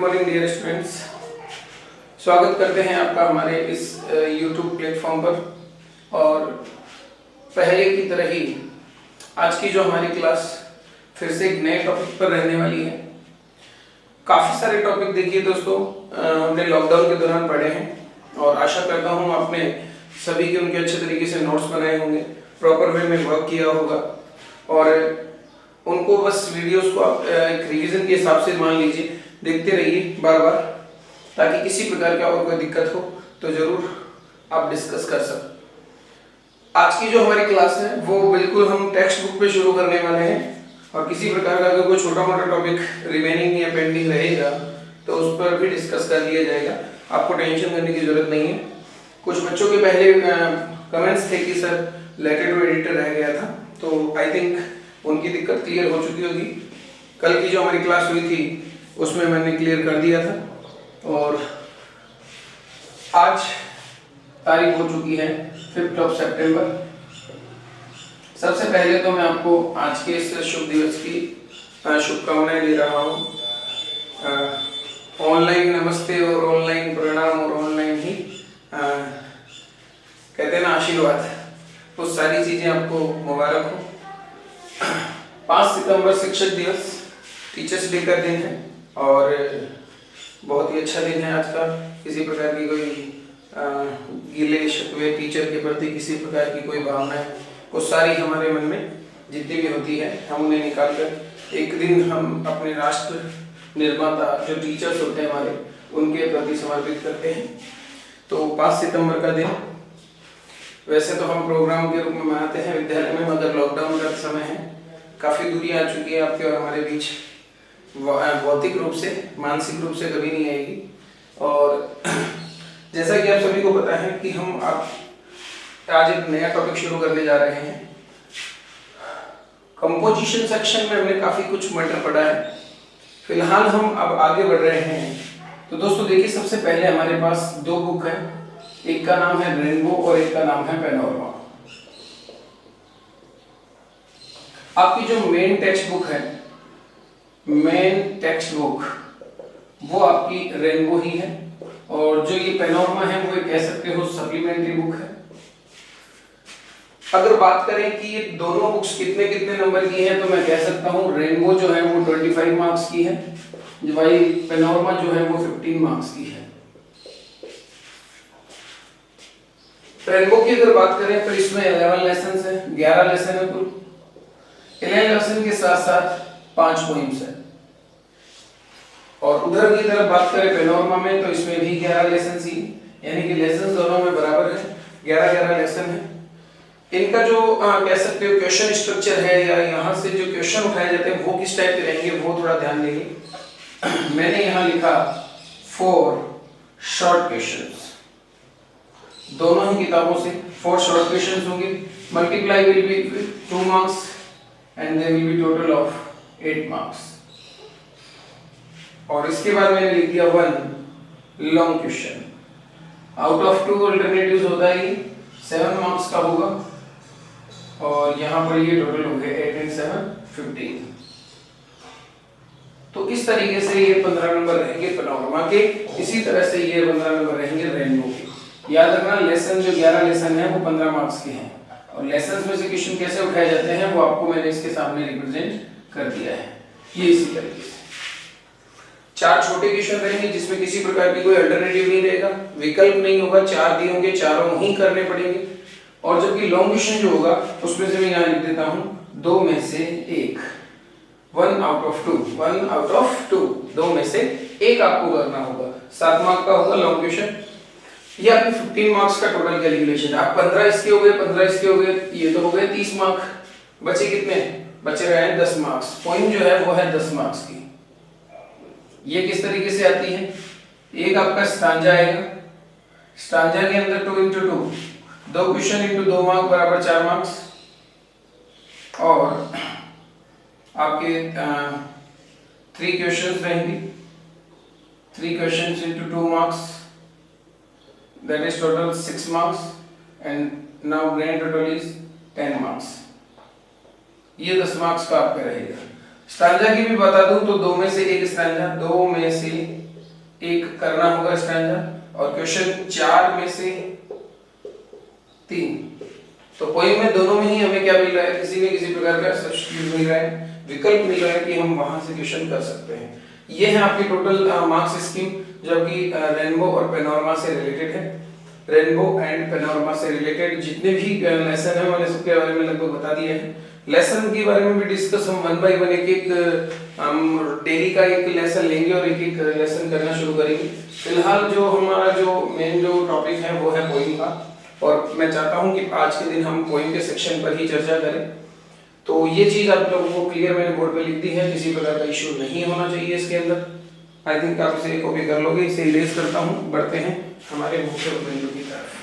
Morning dear students. स्वागत करते हैं आपका हमारे इस YouTube प्लेटफॉर्म पर। और पहले की तरह ही आज की जो हमारी क्लास फिर से एक नए टॉपिक पर रहने वाली है। काफ़ी सारे टॉपिक देखिए दोस्तों हमने लॉकडाउन के दौरान पढ़े हैं और आशा करता हूँ आपने सभी के उनके अच्छे तरीके से नोट्स बनाए होंगे, प्रॉपर वे में वर्क किया होगा और उनको बस वीडियोस को आप एक रिवीजन के हिसाब से मान लीजिए, देखते रहिए बार बार, ताकि किसी प्रकार का और कोई दिक्कत हो तो जरूर आप डिस्कस कर सकते। आज की जो हमारी क्लास है वो बिल्कुल हम टेक्स्ट बुक पे शुरू करने वाले हैं और किसी प्रकार का अगर कोई छोटा मोटा टॉपिक रिमेनिंग या पेंडिंग रहेगा तो उस पर भी डिस्कस कर लिया जाएगा। आपको टेंशन करने की जरूरत नहीं है। कुछ बच्चों के पहले कमेंट्स थे कि सर लेटर टू एडिटर रह गया था, तो आई थिंक उनकी दिक्कत क्लियर हो चुकी होगी। कल की जो हमारी क्लास हुई थी उसमें मैंने क्लियर कर दिया था और आज तारीख हो चुकी है 5 सितंबर। सबसे पहले तो मैं आपको आज के इस शुभ दिवस की शुभकामनाएं दे रहा हूँ। ऑनलाइन नमस्ते और ऑनलाइन प्रणाम और ऑनलाइन ही कहते हैं ना आशीर्वाद, वो सारी चीज़ें आपको मुबारक हो। 5 सितंबर शिक्षक दिवस, टीचर्स डे का दिन है और बहुत ही अच्छा दिन है आज का। किसी प्रकार की कोई गिले शिकवे टीचर के प्रति, किसी प्रकार की कोई भावनाएं, वो सारी हमारे मन में जितनी भी होती है हम उन्हें निकाल कर एक दिन हम अपने राष्ट्र निर्माता जो टीचर्स होते हैं हमारे, उनके प्रति समर्पित करते हैं। तो 5 सितंबर का दिन वैसे तो हम प्रोग्राम के रूप में मनाते हैं विद्यालय में, मगर लॉकडाउन का समय है, काफ़ी दूरी आ चुकी है आपके और हमारे बीच। भौतिक रूप से, मानसिक रूप से कभी नहीं आएगी। और जैसा कि आप सभी को पता है कि हम आज एक नया टॉपिक शुरू करने जा रहे हैं। कंपोजिशन सेक्शन में हमने काफ़ी कुछ मैटर पढ़ा है, फिलहाल हम अब आगे बढ़ रहे हैं। तो दोस्तों देखिए, सबसे पहले हमारे पास 2 बुक है, एक का नाम है रेनबो और एक का नाम है पैनोरमा। आपकी जो मेन टेक्स्ट बुक है, मेन टेक्स्ट बुक वो आपकी रेनबो ही है और जो ये पैनोरमा है वो कह सकते हो सप्लीमेंट्री बुक है। अगर बात करें कि ये दोनों बुक्स कितने कितने नंबर की हैं, तो मैं कह सकता हूँ रेनबो जो है वो 25 मार्क्स की है, जबकि पैनोरमा जो है वो 15 मार्क्स की है। रेनबो की अगर बात करें तो इसमें 11 लेसन है, 11 लेसन है कुल। 11 लेसन के साथ साथ 5 पोइम्स है। और उधर की तरफ बात करें पैनोरमा में तो इसमें भी 11 लेसन ही, यानी कि लेसन दोनों में बराबर है, 11 लेसन है। इनका जो कह सकते हो क्वेश्चन स्ट्रक्चर है या यहाँ से जो क्वेश्चन उठाए जाते हैं वो किस टाइप के रहेंगे वो थोड़ा ध्यान देंगे। मैंने यहाँ लिखा 4 शॉर्ट क्वेश्चंस, दोनों ही किताबों से 4 शॉर्ट क्वेश्चंस होंगे। Multiply will be 2 marks and there will be total of 8 marks. और इसके बाद मैंने लिख दिया 1 long question. Out of 2 alternatives होता है 7 मार्क्स का होगा और यहाँ पर ये टोटल हो गए 8 and 7 15। तो इस तरीके से ये 15 नंबर रहेंगे पैनोरमा के, इसी तरह से ये 15 नंबर रहेंगे रेनबो के। याद रखना, लेसन जो 11 लेसन है वो 15 मार्क्स के हैं और लेसन में से क्वेश्चन कैसे उठाए जाते हैं वो आपको मैंने इसके सामने रिप्रेजेंट कर दिया है। ये इसी तरीके से 4 छोटे क्वेश्चन रहेंगे जिसमें किसी प्रकार की कोई अल्टरनेटिव नहीं रहेगा, विकल्प नहीं होगा, 4 दिए होंगे, चारों ही करने पड़ेंगे। और जबकि लॉन्ग क्वेश्चन जो होगा उसमें से मैं यहाँ लिख देता हूँ 2 में से 1, 1 आउट ऑफ 2, 1 आउट ऑफ 2, 2 में से 1 आपको करना होगा। 7 मार्क का होगा लॉन्ग क्वेश्चन। ये आपके 15 मार्क्स का टोटल कैलकुलेशन। आप 15 इसके हो गए, 15 इसके हो गए, ये तो हो गए 30 मार्क। बचे कितने? बचे रहे 10 मार्क्स। पॉइंट जो है वो है 10 मार्क्स की। ये किस तरीके से आती है? एक आपका स्टांजा आएगा, स्टांजा के अंदर 2 into 2, 2 क्वेश्चन इंटू 2 मार्क बराबर 4 मार्क्स। और आपके 3 क्वेश्चंस रहेंगे, 3 questions into 2 marks, that is total 6 marks and now grand total is 10 marks. ये 10 मार्क्स का आपका रहेगा। स्टांजा की भी बता दूं तो 2 में से 1 स्टांजा, 2 में से एक करना होगा स्टैंजा, और क्वेश्चन 4 में से 3। तो पोइम में दोनों में ही हमें क्या मिल रहा है, किसी न किसी प्रकार का सब्स्टिट्यूट मिल रहा है, विकल्प मिल रहा है कि हम वहां से क्वेश्चन कर सकते हैं। ये है आपकी टोटल मार्क्स स्कीम, जो कि रेनबो और पैनोरमा से रिलेटेड है। रेनबो एंड पैनोरमा से रिलेटेड जितने भी लेसन है मैंने सबके बारे में लगभग बता दिए हैं। लेसन के बारे में भी डिस्कस हम 1 बाय 1 एक हम डेली का एक लेसन लेंगे और एक एक लेसन करना शुरू करेंगे। फिलहाल जो हमारा जो मेन जो टॉपिक है वो है पोइम का, और मैं चाहता हूं कि आज के दिन हम पोइम के सेक्शन पर ही चर्चा करें। तो ये चीज आप लोगों को क्लियर मैंने बोर्ड पे लिख दी है, किसी प्रकार का इशू नहीं होना चाहिए इसके अंदर। आई थिंक आप इसे कॉपी कर लोगे। इसे इरेज करता हूँ, बढ़ते हैं हमारे मुख्य बिंदु की तरफ।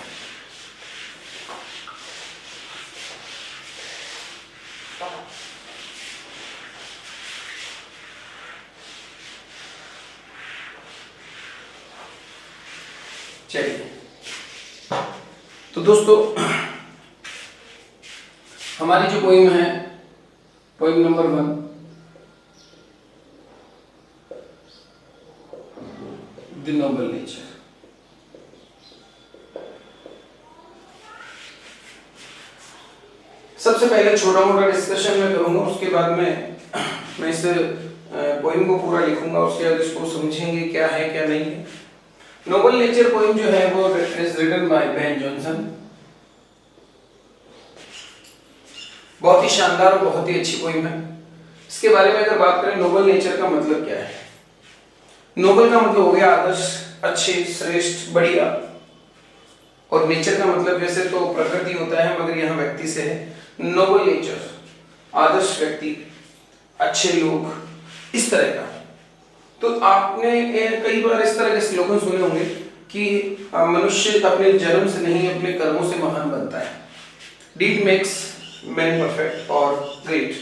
चलिए, तो दोस्तों हमारी जो पोइम है, poem number 1, the Nobel nature. सबसे पहले छोटा मोटा डिस्कशन में करूंगा, उसके बाद मैं इस पोइम को पूरा लिखूंगा, उसके बाद इसको समझेंगे क्या है क्या नहीं है। नोबल नेचर पोइम जो है वो is written by Ben Jonson. बहुत ही शानदार और बहुत ही अच्छी पोइम है। इसके बारे में अगर बात करें, नोबल नेचर का मतलब क्या है? नोबल का मतलब हो गया आदर्श, अच्छे, श्रेष्ठ, बढ़िया, और नेचर का मतलब वैसे तो प्रकृति होता है, मगर यहाँ व्यक्ति से है। नोबल नेचर, आदर्श व्यक्ति, अच्छे लोग, इस तरह का। तो आपने कई बार इस तरह के स्लोगन सुने होंगे कि मनुष्य अपने जन्म से नहीं अपने कर्मों से महान बनता है। डीड मेक्स मैन परफेक्ट और ग्रेट।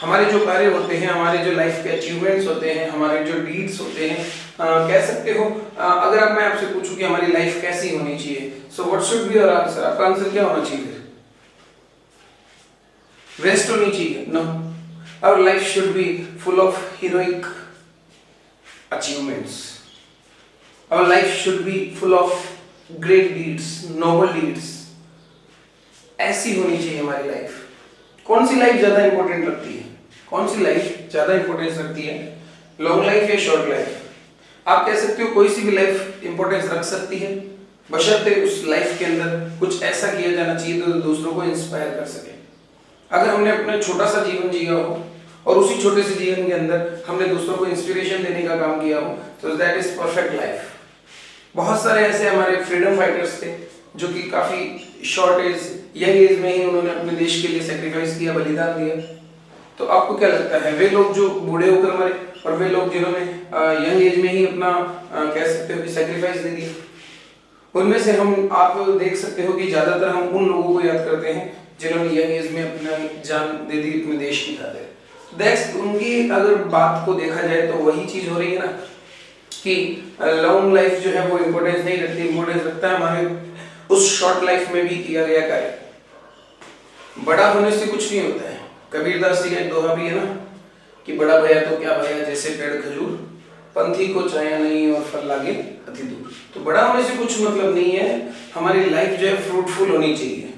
हमारे जो कार्य होते हैं, हमारे जो लाइफ के अचीवमेंट्स होते हैं, हमारे जो डीड्स होते हैं, कह सकते हो, अगर अब मैं आपसे पूछूं कि हमारी लाइफ कैसी होनी चाहिए, so what should be your answer? आपका आंसर क्या होना चाहिए? वेस्ट होनी चाहिए? No, our life should be full of heroic achievements. Our life should be full of great deeds, noble deeds. ऐसी होनी चाहिए हमारी लाइफ। कौन सी लाइफ ज्यादा इंपॉर्टेंट लगती है? कौन सी लाइफ ज्यादा इंपॉर्टेंस रखती है? लॉन्ग लाइफ या शॉर्ट लाइफ? आप कह सकते हो कोई सी भी लाइफ इंपॉर्टेंस रख सकती है, बशर्ते उस लाइफ के अंदर कुछ ऐसा किया जाना चाहिए तो दूसरों को इंस्पायर कर सके। अगर हमने अपना छोटा सा जीवन जिया हो और उसी छोटे से जीवन के अंदर हमने दूसरों को इंस्पिरेशन देने का काम किया हो, तो दैट इज परफेक्ट लाइफ। बहुत सारे ऐसे हमारे फ्रीडम फाइटर्स थे जो कि काफी शॉर्ट एज, यंग एज में ही उन्होंने अपने देश के लिए सेक्रीफाइस किया, बलिदान दिया। तो आपको क्या लगता है, वे लोग जो बूढ़े होकर मरे और वे लोग जिन्होंने यंग एज में ही अपना कह सकते हो कि सेक्रीफाइस दे दिया, उनमें से हम आप देख सकते हो कि ज्यादातर हम उन लोगों को याद करते हैं जिन्होंने यंग एज में अपना जान दे दी अपने देश की खातिर। दैट्स उनकी अगर बात को देखा जाए तो वही चीज हो रही है ना, कि लॉन्ग लाइफ जो है वो इम्पोर्टेंस नहीं रखती, इम्पोर्टेंस रखता है हमारे उस शॉर्ट लाइफ में भी किया गया कार्य। बड़ा होने से कुछ नहीं होता है। कबीरदास जी का एक दोहा भी है ना कि बड़ा भया तो क्या भया, जैसे पेड़ खजूर, पंथी को छाया नहीं और फल लागे अति दूर। तो बड़ा होने से कुछ मतलब नहीं है, हमारी लाइफ जो है फ्रूटफुल होनी चाहिए।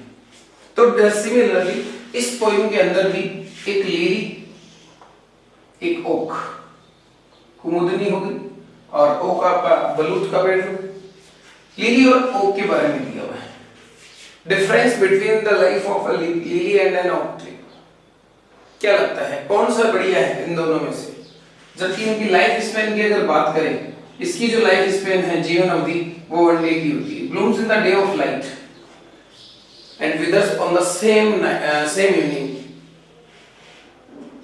तो सिमिलरली इस पोइम के अंदर भी एक लिली, एक ओक, कुमुदनी होगी और ओक आपका बलूत का पेड़ होगा। लिली और ओक के बारे में दिया हुआ है। Difference between the life of a lily and an oak tree. क्या लगता है कौन सा बढ़िया है इन दोनों में से? जबकि इनकी लाइफ स्पेन की अगर बात करें, इसकी जो लाइफ स्पेन है, जीवन अवधि, वो 1 डे की होती है। Blooms in the day of light and withers on the same evening.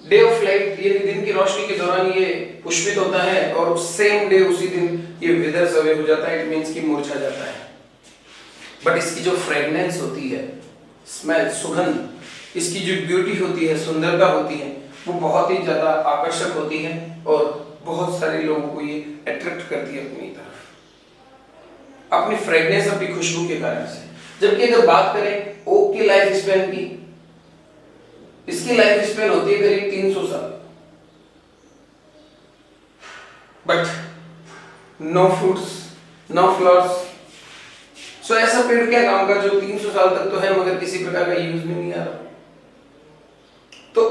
Day of light, ये दिन की रोशनी के दौरान ये पुष्पित होता है और सेम डे उसी दिन ये विदर्स अवे हो जाता है, इट मींस कि मुरझा जाता है। बट इसकी जो फ्रेगनेंस होती है, स्मेल, सुगंध, इसकी जो ब्यूटी होती है, सुंदरता होती है, वो बहुत ही ज्यादा आकर्षक होती है और बहुत सारे लोगों को ये अट्रैक्ट करती है अपनी तरफ, अपनी फ्रेगनेंस, अपनी खुशबू के कारण से। जबकि अगर बात करें ओक की लाइफ स्पेन की, इसकी लाइफ स्पेन होती है करीब 300 साल। But no fruits, no flowers. So ऐसा पेड़ क्या काम का जो 300 साल तक तो है मगर किसी प्रकार का यूज में नहीं आ रहा। तो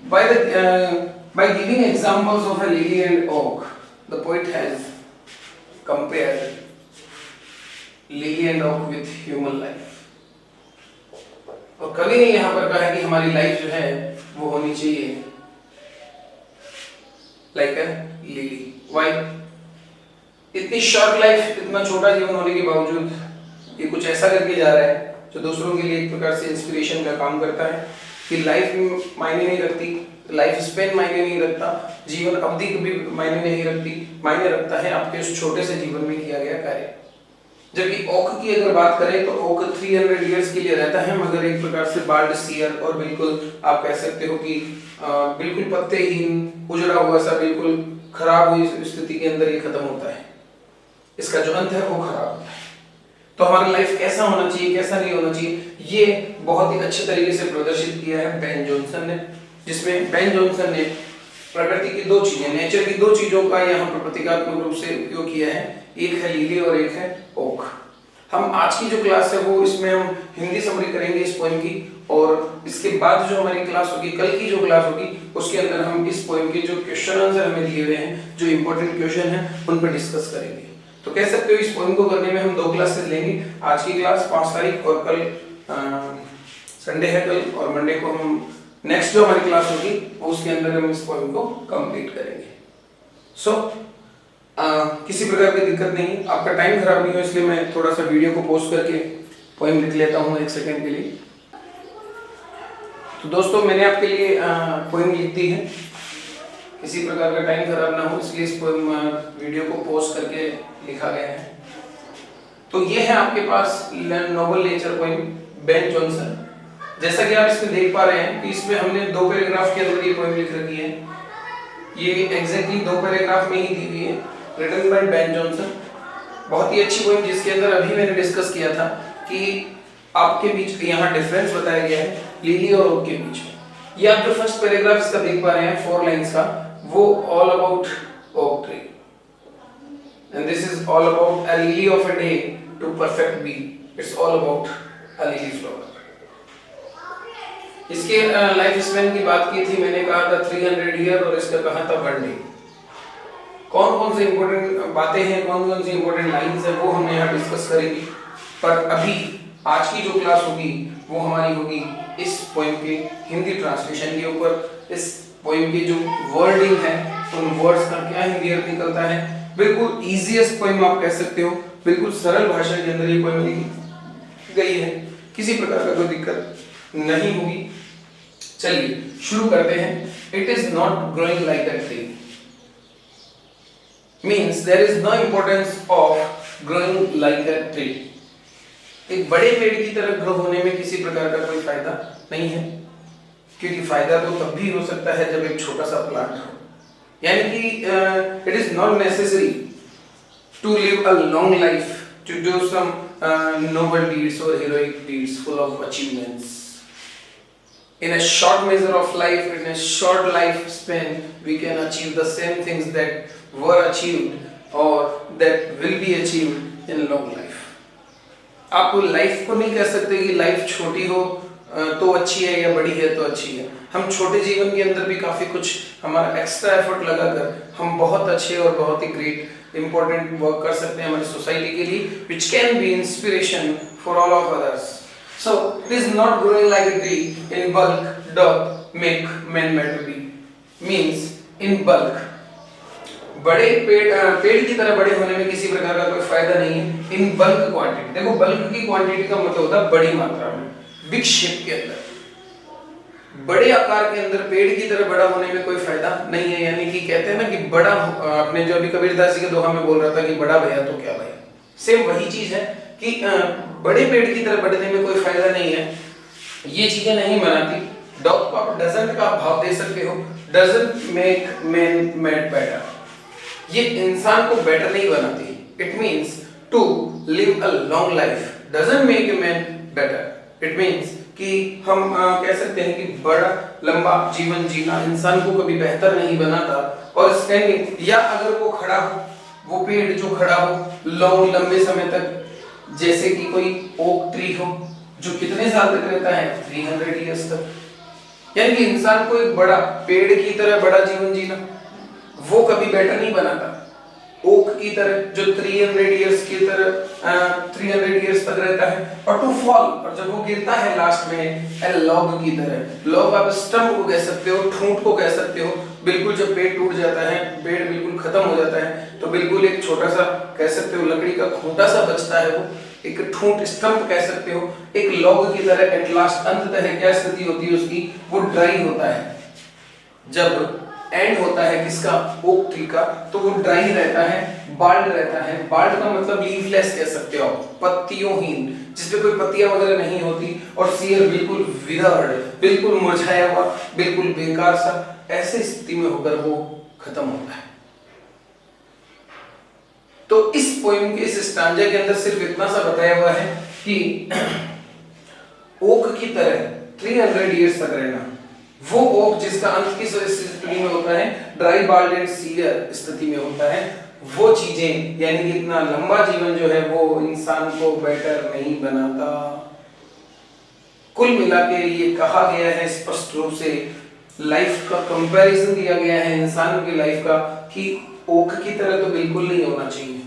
by giving examples of a lily and oak, the poet has compared lily and oak with human life। और कवि ने यहाँ पर कहा है कि हमारी लाइफ जो है वो होनी चाहिए लाइक अ लिली। वाई? इतनी शॉर्ट लाइफ, इतना छोटा जीवन होने के बावजूद ये कुछ ऐसा करके जा रहा है जो दूसरों के लिए एक प्रकार से इंस्पिरेशन का काम करता है कि लाइफ मायने नहीं रखती, लाइफ स्पेन मायने नहीं रखता, जीवन अवधि भी मायने नहीं रखती, मायने रखता है आपके उस छोटे से जीवन में किया गया कार्य। जबकि ओक की अगर बात करें तो ओक 300 इयर्स के लिए रहता है मगर एक प्रकार से बाल्ड सीयर और बिल्कुल आप कह सकते हो कि बिल्कुल पत्तेहीन, उजड़ा हुआ सा, बिल्कुल खराब हुई स्थिति के अंदर ये खत्म होता है। इसका जो अंत है वो खराब होता है। तो हमारा लाइफ कैसा होना चाहिए, कैसा नहीं होना चाहिए, ये बहुत ही अच्छे तरीके से प्रदर्शित किया है बेन जॉनसन ने, जिसमें बेन जॉनसन ने प्रकृति की दो चीजें, नेचर की दो चीजों का यहाँ पर प्रतीकात्मक रूप से उपयोग किया है। एक है लिली और एक है ओक। हम आज की जो क्लास है वो इसमें हम हिंदी समरी करेंगे इस पोएम की, और इसके बाद जो हमारी क्लास होगी, कल की जो क्लास होगी, उसके अंदर हम इस पोएम के जो क्वेश्चन आंसर हमें दिए हुए हैं, जो इंपॉर्टेंट क्वेश्चन हैं, उन पर डिस्कस करेंगे। तो कह सकते हो इस पोएम को करने में हम 2 क्लासेस लेंगे। आज की क्लास 5 तारीख और कल संडे है कल, और मंडे को हम नेक्स्ट जो हमारी क्लास होगी उसके अंदर हम इस पोएम को कंप्लीट करेंगे। सो किसी प्रकार की दिक्कत नहीं, आपका टाइम खराब नहीं हो, इसलिए मैं थोड़ा सा वीडियो को पॉज करके पोएम लिख लेता हूँ 1 सेकंड के लिए। तो दोस्तों मैंने आपके लिए पोएम लिख दी है, किसी प्रकार का टाइम खराब ना हो इसलिए इस पोएम वीडियो को पॉज करके लिखा गया है। तो ये है आपके पास noble nature poem Ben Jonson. जैसा कि आप इसमें देख पा रहे हैं कि इसमें हमने 2 पैराग्राफ के अंदर ये पोएम लिख रखी है। ये एग्जैक्टली 2 पैराग्राफ में ही दी हुई है, रिटन बाय बेन जॉनसन। बहुत ही अच्छी पोएम, जिसके अंदर अभी मैंने डिस्कस किया था कि आपके बीच यहाँ डिफरेंस बताया गया है लिली और ओक के बीच में। ये आप जो फर्स्ट पैराग्राफ इसका देख पा रहे हैं 4 लाइंस का, वो all about oak tree, and this is all about a lily of a day to perfect be, it's all about a lily flower. इसके लाइफ स्पैन की बात की थी, मैंने कहा था 300 ईयर और इसका कहा था 1 डे। कौन कौन से इंपॉर्टेंट बातें हैं, कौन कौन सी इंपॉर्टेंट लाइंस है, वो हम यहाँ डिस्कस करेंगे। पर अभी आज की जो क्लास होगी वो हमारी होगी इस पोएम के हिंदी ट्रांसलेशन के ऊपर। इस पोएम की जो वर्डिंग है, उन वर्ड्स का क्या हिंदी अर्थ निकलता है। बिल्कुल इजीएस्ट पोएम आप कह सकते हो, बिल्कुल सरल भाषा के अंदर ये पोएम लिखी गई है, किसी प्रकार का कोई दिक्कत नहीं होगी। चलिए शुरू करते हैं। It is not growing like a tree means there is no importance of growing like a tree. एक बड़े पेड़ की तरह ग्रो होने में किसी प्रकार का कोई फायदा नहीं है, क्योंकि फायदा तो तब भी हो सकता है जब एक छोटा सा प्लांट हो। यानी कि it is not necessary to live a long life to do some noble deeds or heroic deeds full of achievements. In a short measure of life, in a short lifespan, we can achieve the same things that were achieved or that will be achieved in long life. आप life को नहीं कह सकते कि life छोटी हो तो अच्छी है या बड़ी है तो अच्छी है। हम छोटे जीवन के अंदर भी काफी कुछ हमारा एक्स्ट्रा एफर्ट लगाकर हम बहुत अच्छे और बहुत ही ग्रेट इंपॉर्टेंट वर्क कर सकते हैं हमारी सोसाइटी के लिए, which can be inspiration for all of others. So it is not growing like a tree in bulk doth make man mad to be. Means in bulk. बड़े पेड़ की तरह बड़े होने में किसी प्रकार का कोई फायदा नहीं है। इन बल्क क्वांटिटी, देखो बल्क की क्वांटिटी का मतलब होता है बड़ी मात्रा में, बिग शेप के अंदर, बड़े आकार के अंदर पेड़ की तरह बड़ा होने में कोई फायदा नहीं है। यानी कि कहते हैं ना कि बड़ा, आपने जो अभी कबीरदास जी के दोहा में बोल रहा था कि बड़ा भैया तो क्या भैया, सेम वही चीज है कि बड़े पेड़ की तरह बढ़ने में कोई फायदा नहीं है। ये चीजें नहीं बनाती। डॉग को आप डजंट का भाव दे सकते हो, doesn't make man mad better, ये इंसान को बेटर नहीं बनाती। It means to live a long life doesn't make a man better. It means कि हम कह सकते हैं कि बड़ा लंबा जीवन जीना इंसान को कभी बेहतर नहीं बनाता। और स्टैंडिंग, या अगर वो खड़ा हो वो पेड़ जो खड़ा हो लॉन्ग लंबे समय तक, जैसे कि कोई ओक ट्री हो जो कितने साल तक रहता है, 300 ईयर्स तक। यानी कि इंसान को एक बड़ा पेड़ की तरह बड़ा जीवन जीना वो कभी बेटर नहीं बनाता। ओक की तरह जो 300 इयर्स की तरह 300 इयर्स तक रहता है, और टू फॉल, और जब वो गिरता है लास्ट में ए लॉग की तरह। लॉग आप स्टम्प को कह सकते हो, ठूंठ को कह सकते हो। बिल्कुल जब पेड़ टूट जाता है, पेड़ बिल्कुल खत्म हो जाता है, तो बिल्कुल एक छोटा सा कह सकते हो लकड़ी का खूंटा सा बचता है, वो एक ठूंठ स्टम्प कह सकते हो, एक लॉग की तरह। एट लास्ट अंततः क्या स्थिति होती है उसकी, वो ड्राई होता है। जब एंड होता है किसका, ओक ट्री का, तो वो ड्राई रहता है, बाल्ड रहता है। बाल्ड का मतलब लीफलेस कह सकते हो, पत्तियोंहीन, जिसपे कोई पत्तियां वगैरह नहीं होती, और सियर बिल्कुल विदर्ड, बिल्कुल मुरझाया हुआ, बिल्कुल बेकार सा, ऐसे स्थिति में होकर वो खत्म होता है। तो इस पोएम के इस स्टांजा के अंदर सिर्फ इतना सा बताया हुआ है कि ओक की तरह 300 इयर्स तक रहना, वो ओक जिसका अंत किस स्थिति में होता है, ड्राई बाल्ड एंड सीयर स्थिति में होता है, वो चीजें, यानी कि इतना लंबा जीवन जो है वो इंसान को बेटर नहीं बनाता। कुल मिला के ये कहा गया है स्पष्ट रूप से, लाइफ का कंपैरिजन दिया गया है इंसान की लाइफ का, कि ओक की तरह तो बिल्कुल नहीं होना चाहिए,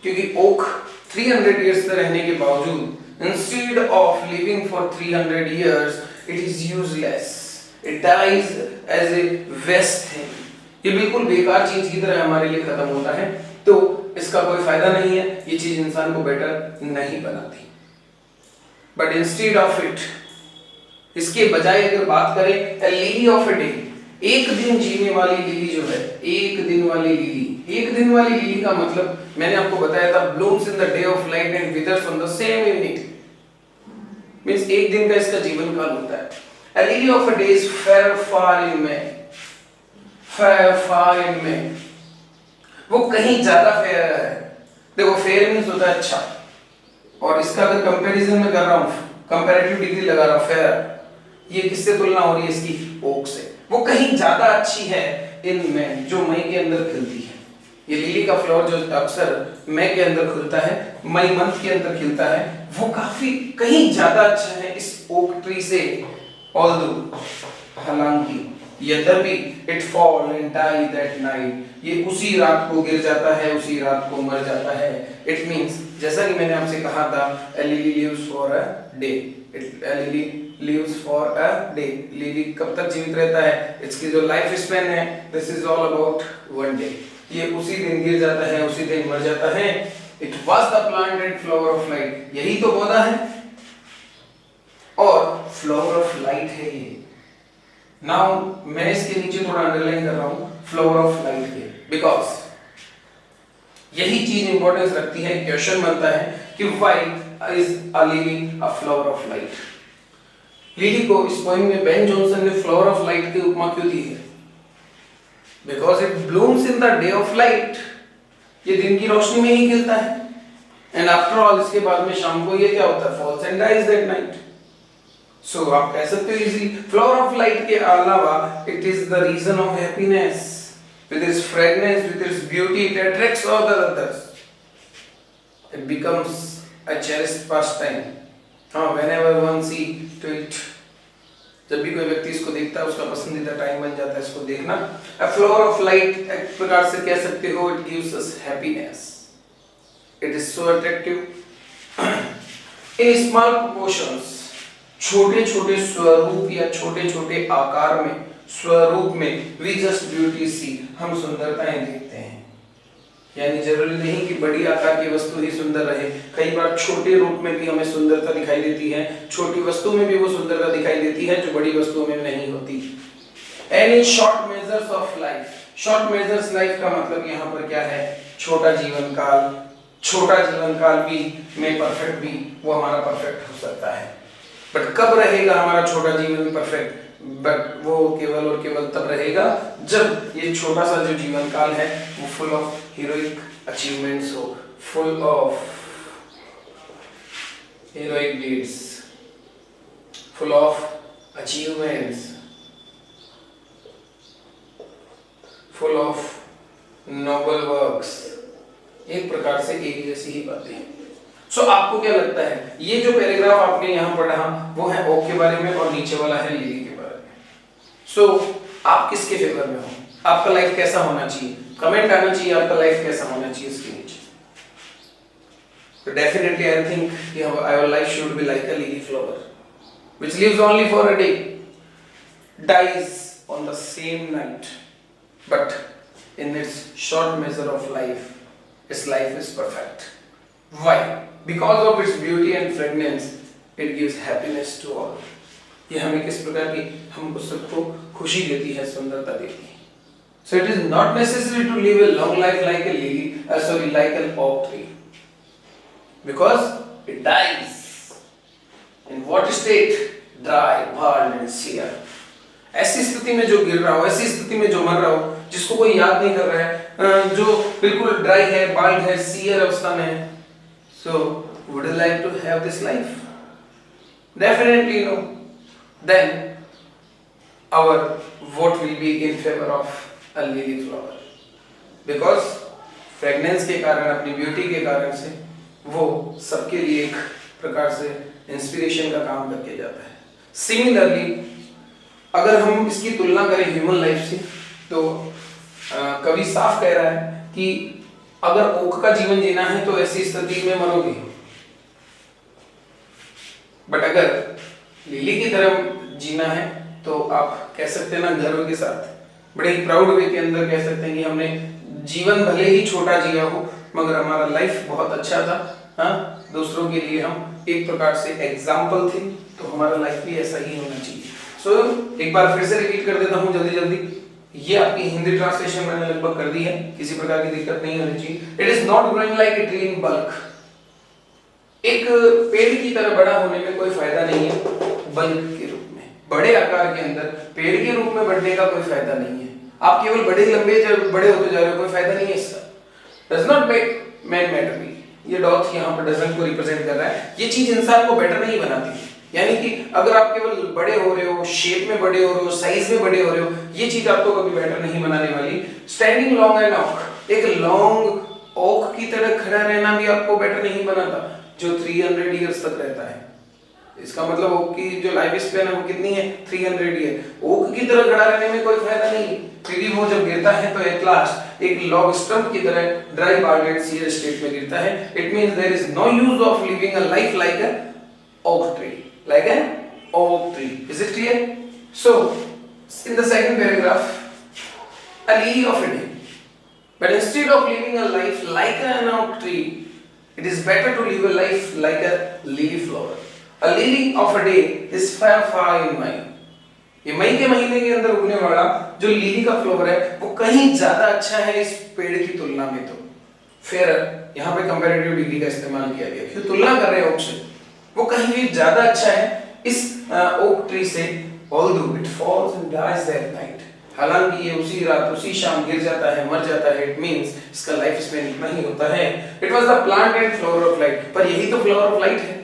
क्योंकि ओक 300 इयर्स तक रहने के बावजूद, instead of living for 300 years, it is useless, it dies as a waste thing। ये बिल्कुल बेकार चीज की तरह हमारे लिए खत्म होता है, तो इसका कोई फायदा नहीं है, ये चीज इंसान को बेटर नहीं बनाती। बट इंस्टेड ऑफ इट, इसके बजाय अगर बात करें, a lily of a day, एक दिन जीने वाली लिली जो है, एक दिन वाली लिली। एक दिन वाली लिली का मतलब मैंने आपको बताया था, blooms in the day of light and withers on the same evening, means एक दिन का इसका जीवन काल होता है। A lily of a day is fair far in May, fair far in May, वो कहीं ज्यादा फेयर है। देखो फेयर मींस होता है अच्छा, और इसका अगर कंपैरिजन में कर रहा हूं, कंपैरेटिव डिग्री लगा रहा हूं, फेयर, ये किससे तुलना हो रही है इसकी, ओक से। वो कहीं ज्यादा अच्छी है इन में, जो मई के अंदर खिलती है। ये लिली का फ्लावर जो अक्सर मई के अंदर खुलता है, मई मंथ के अंदर खिलता है, वो काफी कहीं ज्यादा अच्छा है इस ओक ट्री से। ऑल्दो, हालांकि, यद्यपि, it fall and die that night, ये उसी रात को गिर जाता है, उसी रात को मर जाता है। इट मींस, जैसा कि मैंने आपसे कहा था, a lily lives for a day, a lily lives for a day, lily कब तक जीवित रहता है, इसकी जो लाइफ स्पैन है, this is all about one day. ये उसी दिन गिर जाता है, उसी दिन मर जाता है। It was the plant and flower of light, यही तो पौधा है और फ्लावर ऑफ लाइट है ये। नाउ मैं इसके नीचे थोड़ा अंडरलाइन कर रहा हूं, फ्लावर ऑफ लाइट के, बिकॉज यही चीज इंपॉर्टेंस रखती है। क्वेश्चन बनता है कि why is a lily a flower of light. Lily को इस पोएम में बेन जॉनसन ने फ्लावर ऑफ लाइट की उपमा क्यों दी है? Because it blooms in the day of light, ये दिन की रोशनी में ही खिलता है, एंड आफ्टर ऑल इसके बाद में शाम को ये क्या होता है, falls and dies that night. So आप कह सकते हो इजीली, फ्लावर ऑफ लाइट के अलावा it is the reason of happiness. With its fragrance, with its beauty, it attracts all the others. It becomes a cherished pastime. हाँ, whenever one see to it, जब भी कोई व्यक्ति इसको देखता है, उसका पसंदीदा टाइम बन जाता है इसको देखना। A flower of light, एक प्रकार से कह सकते हो, it gives us happiness. It is so attractive. In small proportions, छोटे छोटे स्वरूप या छोटे छोटे आकार में, स्वरूप में, we just beauty see, हम सुंदरताएं देखते हैं। यानी जरूरी नहीं कि बड़ी आकार की वस्तु ही सुंदर रहे, कई बार छोटे रूप में भी हमें सुंदरता दिखाई देती है, छोटी वस्तु में भी वो सुंदरता दिखाई देती है जो बड़ी वस्तुओं में नहीं होती। Any short measures of life, short measures life का मतलब यहाँ पर क्या है, छोटा जीवन काल। छोटा जीवन काल भी में परफेक्ट भी, वो हमारा परफेक्ट हो सकता है, बट कब रहेगा हमारा छोटा जीवन परफेक्ट? बट वो केवल और केवल तब रहेगा जब ये छोटा सा जो जीवन काल है वो फुल ऑफ हीरोइक अचीवमेंट्स हो, full of heroic deeds, full of achievements, full of noble works, एक प्रकार से एक जैसी ही बातें हैं। सो आपको क्या लगता है, ये जो पैराग्राफ आपने यहाँ पढ़ा वो है ओक के बारे में और नीचे वाला है लिली के बारे में। सो आप किसके फेवर में हो, आपका लाइफ कैसा होना चाहिए, कमेंट आना चाहिए आपका लाइफ कैसा होना चाहिए इसके नीचे। तो definitely I think our life should be like a lily flower which lives only for a day, dies on the same night, but in its short measure of life, its life is perfect. Why? Because of its beauty and fragrance, it gives happiness to all. ये हमें किस प्रकार की, हमको सबको खुशी देती है, सुंदरता देती है. So it is not necessary to live a long life like a lily, like an oak tree, because it dies. In what state? Dry, bald and sere. ऐसी स्थिति में जो गिर रहा हो, ऐसी स्थिति में जो मर रहा हो, जिसको कोई याद नहीं कर रहा है, जो बिल्कुल ड्राई है, बाल्ड है, सियर अवस्था में है. So would you like to have this life? Definitely no. Then our vote will be in favor of a lily flower, because fragrance के कारण, अपनी ब्यूटी के कारण से वो सबके लिए एक प्रकार से इंस्पिरेशन का काम करके जाता है. सिमिलरली अगर हम इसकी तुलना करें ह्यूमन लाइफ से, तो कवि साफ कह रहा है कि अगर ओक का जीवन जीना है तो ऐसी स्थिति में मरोगे, बट अगर लिली की तरह जीना है तो आप कह सकते हैं ना, गर्व के साथ, बड़े ही प्राउड वे के अंदर कह सकते हैं कि हमने जीवन भले ही छोटा जिया हो मगर हमारा लाइफ बहुत अच्छा था. हाँ, दूसरों के लिए हम एक प्रकार से एग्जाम्पल थे, तो हमारा लाइफ भी ऐसा ही होना चाहिए. सो एक बार फिर से रिपीट कर देता हूँ जल्दी. ये आपकी हिंदी ट्रांसलेशन मैंने लगभग कर दी है, किसी प्रकार की दिक्कत नहीं होनी चाहिए. It is not growing like a tree in bulk. एक पेड़ की तरह बड़ा होने में कोई फायदा नहीं है बल्क के रूप में, बड़े आकार के अंदर पेड़ के रूप में बढ़ने का कोई फायदा नहीं है. आप केवल बड़े बड़े होते जा रहे हो, कोई फायदा नहीं है इसका. Does not make man matter. ये डॉट यहाँ पर डजन को रिप्रेजेंट कर रहा है. ये चीज इंसान को बेटर नहीं बनाती. यानी कि अगर आप केवल बड़े हो रहे हो, शेप में बड़े हो रहे हो, साइज में बड़े हो रहे हो, ये चीज आपको कभी बेटर नहीं बनाने वाली. स्टैंडिंग लॉन्ग एंड ऑक, एक लॉन्ग ओक की तरह खड़ा रहना भी आपको बेटर नहीं बनाता, जो 300 इयर्स तक रहता है. इसका मतलब ओक की जो लाइफ स्पैन है वो कितनी है? 300 ईयर. ओक की तरह खड़ा रहने में कोई फायदा नहीं, क्योंकि वो जब गिरता है तो एट लास्ट एक लॉग स्टंप की तरह ड्राई बाल्डेड सियर स्टेट में गिरता है. It means there is no use of living a life like a oak tree, like an oak tree. Is it clear? So in the second paragraph, a lily of a day, but instead of living a life like an oak tree, it is better to live a life like a lily flower. A lily of a day is far in May. ये मई के महीने के अंदर उगने वाला जो lily का flower है वो कहीं ज्यादा अच्छा है इस पेड़ की तुलना में. तो फिर यहाँ पे कंपैरेटिव डिग्री का इस्तेमाल किया गया, क्यों तुलना कर रहे हैं ओक से, वो कहीं भी ज्यादा अच्छा है इस ओक ट्री से. although it falls and dies that night, हालांकि ये उसी रात उसी शाम गिर जाता है, मर जाता है. इट मींस इसका लाइफ स्पैन इतना ही होता है. It was the plant and flower of light. पर यही तो फ्लावर ऑफ लाइट है,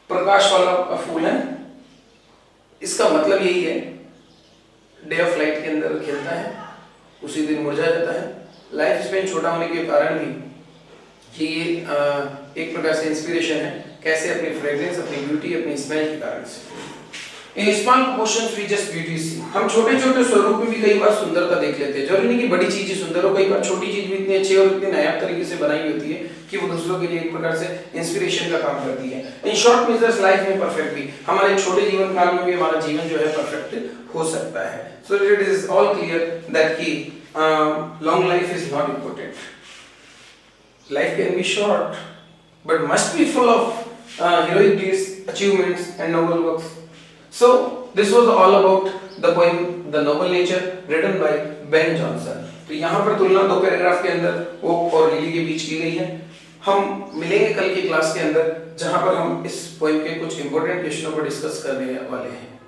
प्रकाश वाला फूल है. इसका मतलब यही है, डे ऑफ लाइट के अंदर खिलता है, उसी दिन मुरझा जाता है. लाइफ स्पैन छोटा होने के कारण भी ये एक प्रकार से इंस्पिरेशन है, कैसे अपनी फ्रेग्रेंस, अपनी ब्यूटी, अपनी स्मेल के कारण से. In small proportions we just beauty see. हम छोटे छोटे स्वरूप में भी कई बार सुंदरता देख लेते हैं. जरूरी नहीं कि बड़ी चीज ही सुंदर हो, कई बार छोटी चीज भी इतनी अच्छी और इतनी नायाब तरीके से बनाई होती है कि वो दूसरों के लिए एक प्रकार से इंस्पिरेशन का काम करती है. इन शॉर्ट मेजर्स लाइफ में परफेक्ट भी, हमारे छोटे जीवन काल में भी हमारा जीवन जो है परफेक्ट हो सकता है. So it is all clear that कि long life is not important. Life can be short, but must be full of heroic deeds, achievements, and noble works. So this was all about the poem "The Noble Nature" written by Ben Jonson. तो यहाँ पर तुलना दो paragraph के अंदर okay और lily के बीच की गई है. हम मिलेंगे कल की क्लास के अंदर, जहाँ पर हम इस पोएम के कुछ इंपॉर्टेंट क्वेश्चनों पर डिस्कस करने वाले हैं.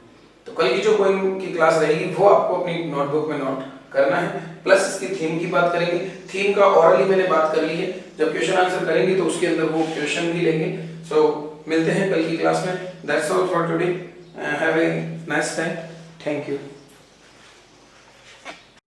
तो कल की जो पोएम की क्लास रहेगी वो आपको अपनी नोटबुक में नोट करना है. प्लस इसकी थीम की बात करेंगे. थीम का ऑरली मैंने बात कर ली है, जब क्वेश्चन आंसर करेंगे तो उसके अंदर वो क्वेश्चन भी लेंगे. सो मिलते हैं कल की क्लास में. That's all for today. Have a nice time. Thank you.